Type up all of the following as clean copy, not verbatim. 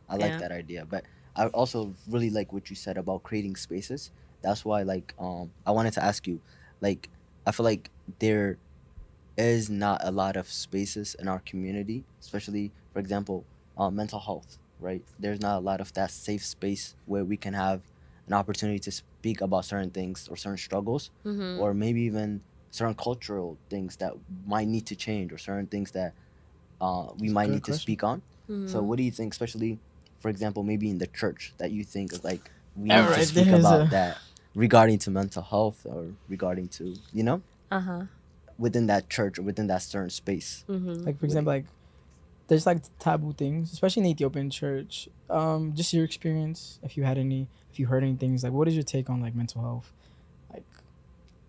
I like that idea. But I also really like what you said about creating spaces. That's why, like, I wanted to ask you, like, I feel like there is not a lot of spaces in our community, especially, for example, mental health, right? There's not a lot of that safe space where we can have an opportunity to speak about certain things or certain struggles, Mm-hmm. or maybe even certain cultural things that might need to change, or certain things that we It's a might good need to question. speak on. So, Mm-hmm. what do you think, especially, for example, maybe in the church, that you think is like we All need to right, speak there's about a. that regarding to mental health or regarding to, Uh-huh. within that church or within that certain space? Mm-hmm. Like, for Would it? example, like there's like taboo things, especially in the Ethiopian church. Just your experience, if you had any, if you heard any things, like what is your take on like mental health, like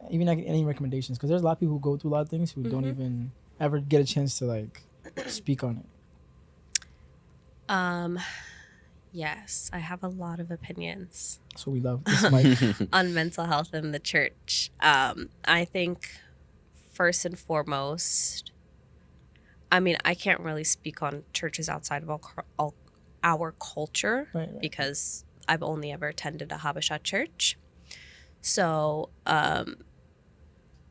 even like any recommendations? Because there's a lot of people who go through a lot of things who don't Mm-hmm. even ever get a chance to like speak on it. Um, yes, I have a lot of opinions So we love this mic. on mental health in the church. I think first and foremost, I mean, I can't really speak on churches outside of our culture Right, right. because I've only ever attended a Habesha church. So,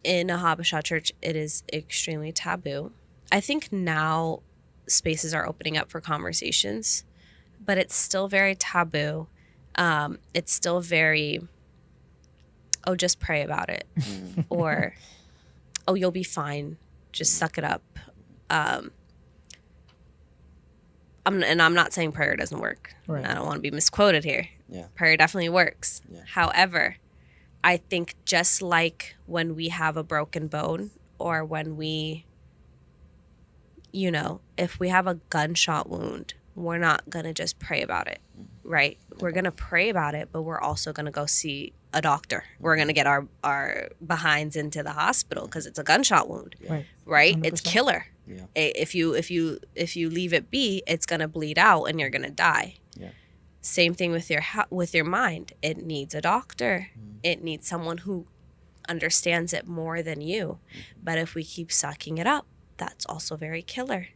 in a Habesha church, it is extremely taboo. I think now spaces are opening up for conversations, but it's still very taboo. It's still very, oh, just pray about it, Mm, or oh, you'll be fine, just suck it up. Um, I'm not saying prayer doesn't work. Right. I don't want to be misquoted here. yeah, Prayer definitely works. Yeah. However, I think just like when we have a broken bone or when we, if we have a gunshot wound, we're not going to just pray about it, right? We're going to pray about it, but we're also going to go see a doctor. We're going to get our behinds into the hospital because it's a gunshot wound, Right. right? It's 100%. killer. Yeah. If you leave it be, it's going to bleed out and you're going to die. Yeah. Same thing with your mind. It needs a doctor. It needs someone who understands it more than you. But if we keep sucking it up, that's also very killer.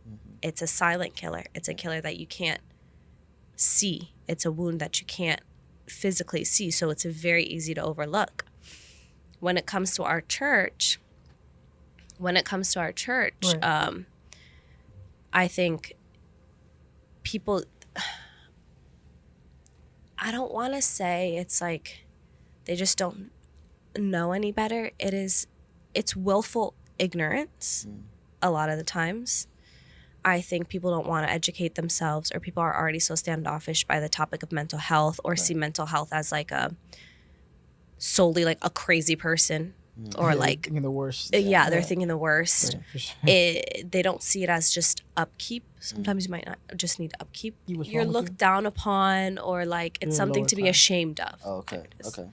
It's a silent killer. It's a killer that you can't see. It's a wound that you can't physically see, so it's very easy to overlook. When it comes to our church, Right. I think people, I don't want to say it's like they just don't know any better. It's willful ignorance a lot of the times. I think people don't want to educate themselves, or people are already so standoffish by the topic of mental health, or see mental health as like solely like a crazy person, or Yeah, like thinking the worst. they're thinking the worst. Yeah, for sure. They don't see it as just upkeep. Sometimes you might not just need upkeep. What's You're wrong with looked down upon, or like it's You're something lower to be class. ashamed of. Oh, okay. There it is. Okay.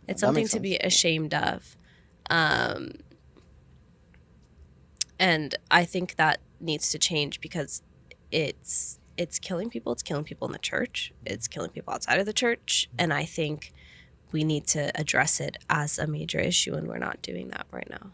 It's That something makes to be sense. ashamed of. And I think that needs to change because it's killing people. It's killing people in the church. It's killing people outside of the church. And I think we need to address it as a major issue, and we're not doing that right now.